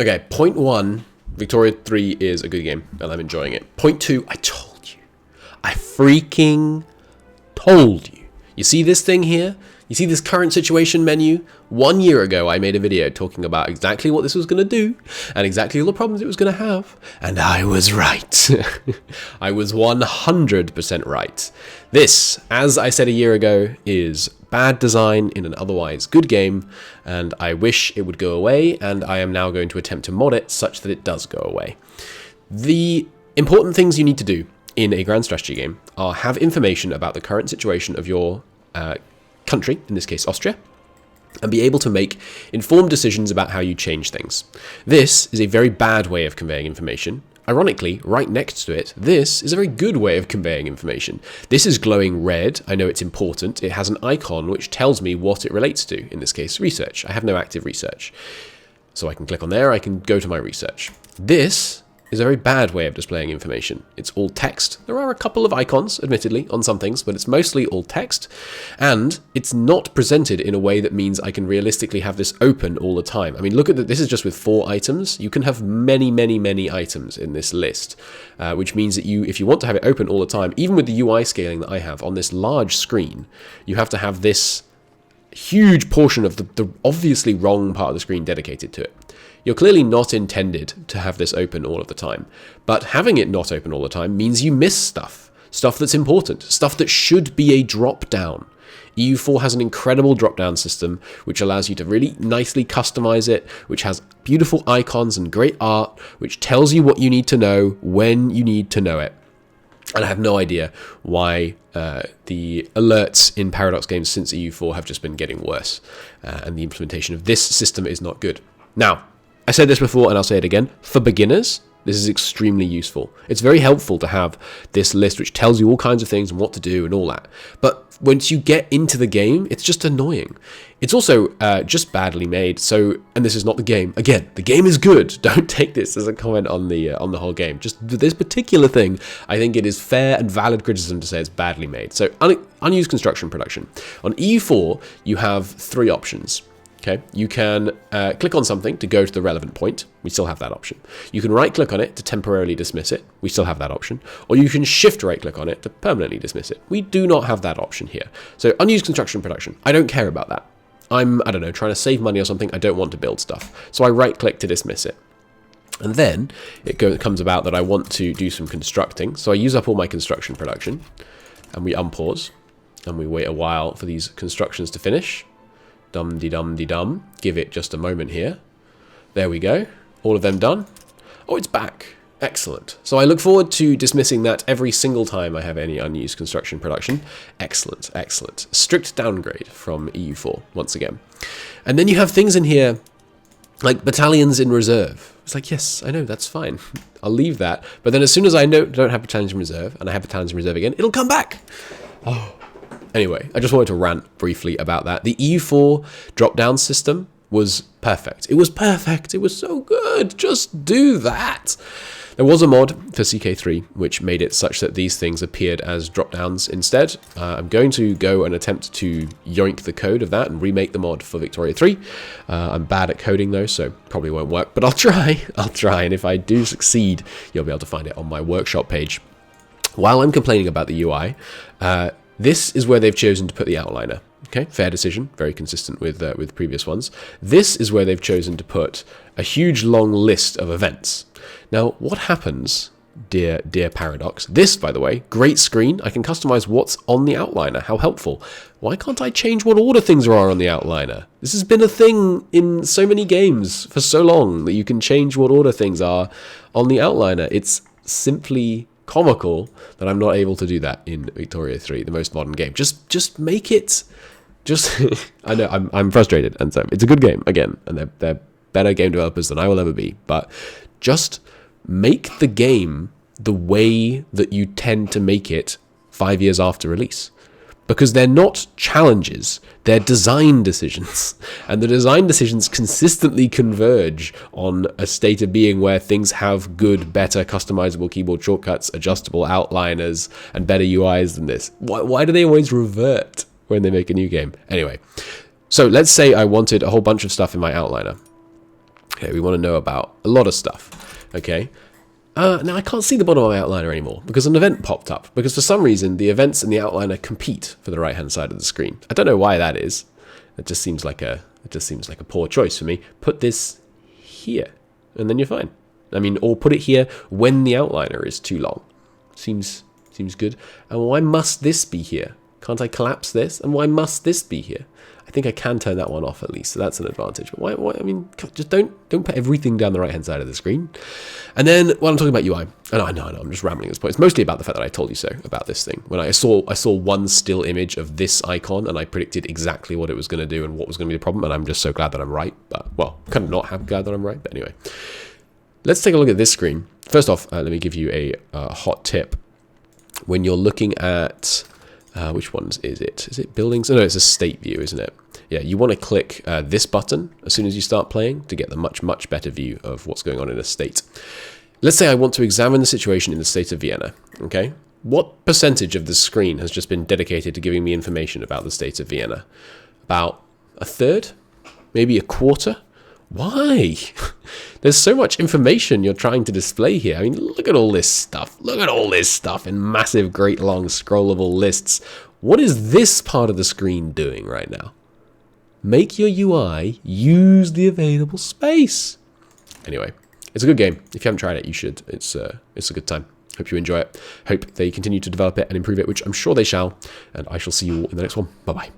Okay, point one, Victoria 3 is a good game, and I'm enjoying it. Point two, I told you. I freaking told you. You see this thing here? You see this current situation menu? 1 year ago, I made a video talking about exactly what this was going to do and exactly all the problems it was going to have. And I was right. I was 100% right. This, as I said a year ago, is bad design in an otherwise good game, and I wish it would go away, and I am now going to attempt to mod it such that it does go away. The important things you need to do in a grand strategy game are have information about the current situation of your country, in this case Austria, and be able to make informed decisions about how you change things. This is a very bad way of conveying information. Ironically, right next to it, this is a very good way of conveying information. This is glowing red. I know it's important. It has an icon which tells me what it relates to, in this case research. I have no active research. So I can click on there, I can go to my research. This is a very bad way of displaying information. It's all text. There are a couple of icons, admittedly, on some things, but it's mostly all text, and it's not presented in a way that means I can realistically have this open all the time. I mean, look at that. This is just with 4 items. You can have many, many, many items in this list, which means that if you want to have it open all the time, even with the UI scaling that I have on this large screen, you have to have this huge portion of the obviously wrong part of the screen dedicated to it. You're clearly not intended to have this open all of the time, but having it not open all the time means you miss stuff that's important, stuff that should be a drop-down. EU4 has an incredible drop-down system which allows you to really nicely customize it, which has beautiful icons and great art, which tells you what you need to know when you need to know it. And I have no idea why the alerts in Paradox games since EU4 have just been getting worse, and the implementation of this system is not good. Now, I said this before and I'll say it again. For beginners, this is extremely useful. It's very helpful to have this list which tells you all kinds of things and what to do and all that. But once you get into the game, it's just annoying. It's also just badly made. So, and this is not the game. Again, the game is good. Don't take this as a comment on the whole game. Just this particular thing, I think it is fair and valid criticism to say it's badly made. So, unused construction production. On EU4, you have 3 options. Okay, you can click on something to go to the relevant point. We still have that option. You can right-click on it to temporarily dismiss it. We still have that option. Or you can shift right-click on it to permanently dismiss it. We do not have that option here. So unused construction production. I don't care about that. I don't know, trying to save money or something. I don't want to build stuff. So I right-click to dismiss it. And then it comes about that I want to do some constructing. So I use up all my construction production. And we unpause. And we wait a while for these constructions to finish. Dum-de-dum-de-dum. Give it just a moment here. There we go. All of them done. Oh, it's back. Excellent. So I look forward to dismissing that every single time I have any unused construction production. Excellent, excellent. Strict downgrade from EU4, once again. And then you have things in here like battalions in reserve. It's like, yes, I know, that's fine. I'll leave that. But then as soon as I don't have battalions in reserve, and I have battalions in reserve again, it'll come back. Oh. Anyway, I just wanted to rant briefly about that. The EU4 drop-down system was perfect. It was perfect. It was so good. Just do that. There was a mod for CK3 which made it such that these things appeared as drop-downs instead. I'm going to go and attempt to yoink the code of that and remake the mod for Victoria 3. I'm bad at coding though, so probably won't work, but I'll try. And if I do succeed, you'll be able to find it on my workshop page. While I'm complaining about the UI, this is where they've chosen to put the outliner. Okay, fair decision, very consistent with previous ones. This is where they've chosen to put a huge long list of events. Now, what happens, dear Paradox? This, by the way, great screen. I can customize what's on the outliner. How helpful. Why can't I change what order things are on the outliner? This has been a thing in so many games for so long that you can change what order things are on the outliner. It's simply comical that I'm not able to do that in Victoria 3, the most modern game. Just make it. I know I'm frustrated, and so it's a good game again, and they're better game developers than I will ever be. But just make the game the way that you tend to make it 5 years after release. Because they're not challenges, they're design decisions. And the design decisions consistently converge on a state of being where things have good, better, customizable keyboard shortcuts, adjustable outliners, and better UIs than this. Why do they always revert when they make a new game? Anyway, so let's say I wanted a whole bunch of stuff in my outliner. Okay, we want to know about a lot of stuff. Okay. Now I can't see the bottom of my outliner anymore because an event popped up. Because for some reason the events and the outliner compete for the right-hand side of the screen. I don't know why that is. It just seems like a poor choice for me. Put this here, and then you're fine. I mean, or put it here when the outliner is too long. Seems good. And why must this be here? Can't I collapse this? And why must this be here? I think I can turn that one off at least, so that's an advantage. But why? I mean, just don't put everything down the right-hand side of the screen. And then, while I'm talking about UI, and I know, I'm just rambling at this point. It's mostly about the fact that I told you so about this thing. When I saw one still image of this icon, and I predicted exactly what it was going to do and what was going to be the problem, and I'm just so glad that I'm right. But, well, kind of not glad that I'm right, but anyway. Let's take a look at this screen. First off, let me give you a hot tip. When you're looking at... which ones is it? Is it buildings? Oh, no, it's a state view, isn't it? Yeah, you want to click this button as soon as you start playing to get the much better view of what's going on in a state. Let's say I want to examine the situation in the state of Vienna, okay? What percentage of the screen has just been dedicated to giving me information about the state of Vienna? About a third? Maybe a quarter? Why? There's so much information you're trying to display here. I mean, look at all this stuff. Look at all this stuff in massive, great, long, scrollable lists. What is this part of the screen doing right now? Make your UI use the available space. Anyway, it's a good game. If you haven't tried it, you should. It's a good time. Hope you enjoy it. Hope they continue to develop it and improve it, which I'm sure they shall. And I shall see you all in the next one. Bye-bye.